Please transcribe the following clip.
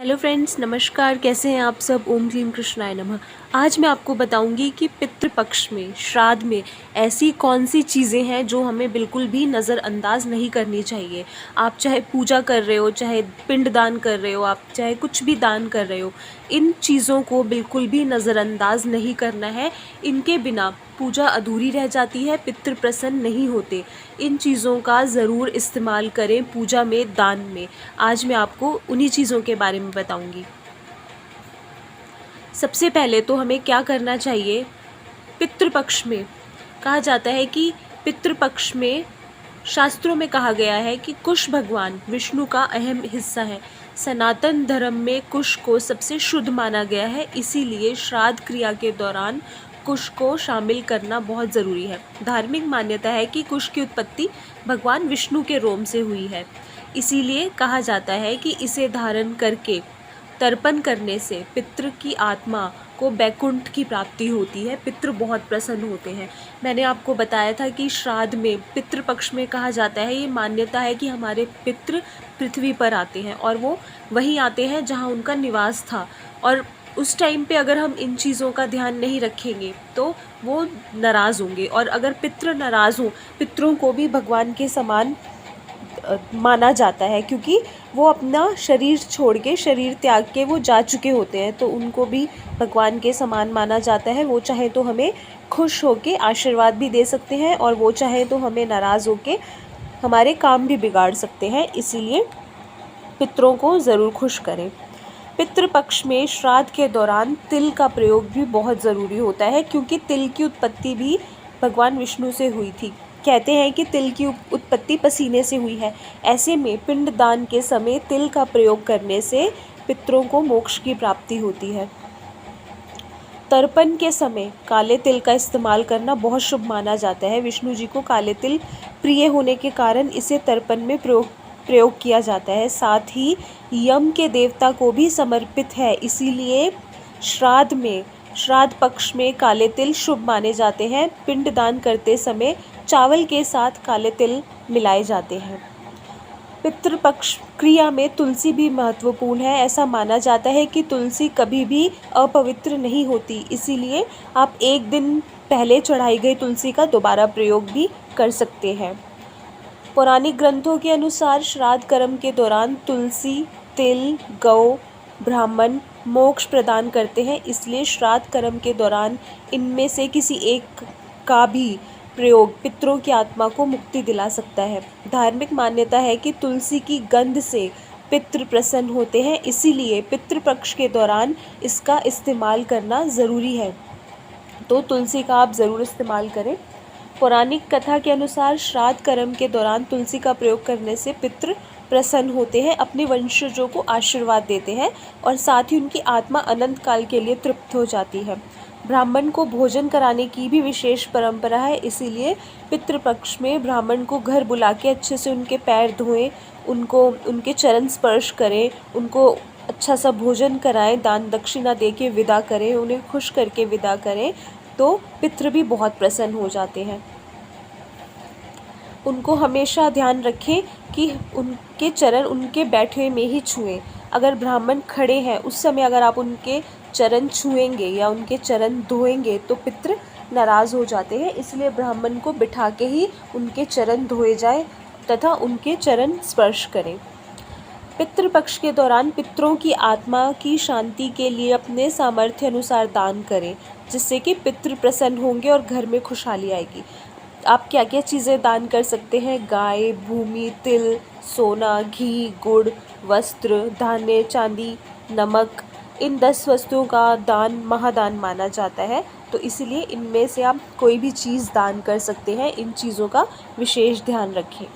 Hello friends, नमस्कार। कैसे हैं आप सब? ओम क्लीम कृष्णाय नमः। आज मैं आपको बताऊंगी कि पितृपक्ष में, श्राद्ध में ऐसी कौन सी चीज़ें हैं जो हमें बिल्कुल भी नज़रअंदाज नहीं करनी चाहिए। आप चाहे पूजा कर रहे हो, चाहे पिंड दान कर रहे हो, आप चाहे कुछ भी दान कर रहे हो, इन चीज़ों को बिल्कुल भी नज़रअंदाज नहीं करना है। इनके बिना पूजा अधूरी रह जाती है, पितृ प्रसन्न नहीं होते। इन चीज़ों का ज़रूर इस्तेमाल करें पूजा में, दान में। आज मैं आपको उन्हीं चीज़ों के बारे में बताऊंगी। सबसे पहले तो हमें क्या करना चाहिए। पितृपक्ष में कहा जाता है कि पितृपक्ष में शास्त्रों में कहा गया है कि कुश भगवान विष्णु का अहम हिस्सा है। सनातन धर्म में कुश को सबसे शुद्ध माना गया है, इसीलिए श्राद्ध क्रिया के दौरान कुश को शामिल करना बहुत ज़रूरी है। धार्मिक मान्यता है कि कुश की उत्पत्ति भगवान विष्णु के रोम से हुई है, इसीलिए कहा जाता है कि इसे धारण करके तर्पण करने से पितृ की आत्मा को बैकुंठ की प्राप्ति होती है। पितृ बहुत प्रसन्न होते हैं। मैंने आपको बताया था कि श्राद्ध में, पितृपक्ष में कहा जाता है, ये मान्यता है कि हमारे पितृ पृथ्वी पर आते हैं और वो वहीं आते हैं जहाँ उनका निवास था, और उस टाइम पे अगर हम इन चीज़ों का ध्यान नहीं रखेंगे तो वो नाराज़ होंगे। और अगर पितृ नाराज़ हों, पितरों को भी भगवान के समान माना जाता है, क्योंकि वो अपना शरीर छोड़ के, शरीर त्याग के वो जा चुके होते हैं, तो उनको भी भगवान के समान माना जाता है। वो चाहे तो हमें खुश होके आशीर्वाद भी दे सकते हैं, और वो चाहे तो हमें नाराज़ होके हमारे काम भी बिगाड़ सकते हैं। इसीलिए पितरों को ज़रूर खुश करें। पितृपक्ष में श्राद्ध के दौरान तिल का प्रयोग भी बहुत ज़रूरी होता है, क्योंकि तिल की उत्पत्ति भी भगवान विष्णु से हुई थी। कहते हैं कि तिल की उत्पत्ति पसीने से हुई है। ऐसे में पिंड दान के समय तिल का प्रयोग करने से पितरों को मोक्ष की प्राप्ति होती है। तर्पण के समय काले तिल का इस्तेमाल करना बहुत शुभ माना जाता है। विष्णु जी को काले तिल प्रिय होने के कारण इसे तर्पण में प्रयोग किया जाता है। साथ ही यम के देवता को भी समर्पित है, इसीलिए श्राद्ध पक्ष में काले तिल शुभ माने जाते हैं। पिंड दान करते समय चावल के साथ काले तिल मिलाए जाते हैं। पितृपक्ष क्रिया में तुलसी भी महत्वपूर्ण है। ऐसा माना जाता है कि तुलसी कभी भी अपवित्र नहीं होती, इसीलिए आप एक दिन पहले चढ़ाई गई तुलसी का दोबारा प्रयोग भी कर सकते हैं। पौराणिक ग्रंथों के अनुसार श्राद्ध कर्म के दौरान तुलसी, तिल, गौ, ब्राह्मण मोक्ष प्रदान करते हैं, इसलिए श्राद्ध कर्म के दौरान इनमें से किसी एक का भी प्रयोग पितरों की आत्मा को मुक्ति दिला सकता है। धार्मिक मान्यता है कि तुलसी की गंध से पितृ प्रसन्न होते हैं, इसीलिए पितृपक्ष के दौरान इसका इस्तेमाल करना ज़रूरी है। तो तुलसी का आप ज़रूर इस्तेमाल करें। पौराणिक कथा के अनुसार श्राद्ध कर्म के दौरान तुलसी का प्रयोग करने से पितृ प्रसन्न होते हैं, अपने वंशजों को आशीर्वाद देते हैं, और साथ ही उनकी आत्मा अनंत काल के लिए तृप्त हो जाती है। ब्राह्मण को भोजन कराने की भी विशेष परंपरा है, इसीलिए पितृपक्ष में ब्राह्मण को घर बुला के अच्छे से उनके पैर धोएं, उनके चरण स्पर्श करें, उनको अच्छा सा भोजन कराएं, दान दक्षिणा दे के विदा करें, उन्हें खुश करके विदा करें, तो पितृ भी बहुत प्रसन्न हो जाते हैं। उनको हमेशा ध्यान रखें कि उनके चरण उनके बैठे में ही छुएं। अगर ब्राह्मण खड़े हैं उस समय अगर आप उनके चरण छुएंगे या उनके चरण धोएंगे तो पितृ नाराज़ हो जाते हैं, इसलिए ब्राह्मण को बिठा के ही उनके चरण धोए जाएं तथा उनके चरण स्पर्श करें। पितृपक्ष के दौरान पितरों की आत्मा की शांति के लिए अपने सामर्थ्य अनुसार दान करें, जिससे कि पितृ प्रसन्न होंगे और घर में खुशहाली आएगी। आप क्या क्या चीज़ें दान कर सकते हैं? गाय, भूमि, तिल, सोना, घी, गुड़, वस्त्र, धान्य, चांदी, नमक, इन 10 वस्तुओं का दान महादान माना जाता है, तो इसलिए इनमें से आप कोई भी चीज़ दान कर सकते हैं। इन चीज़ों का विशेष ध्यान रखें।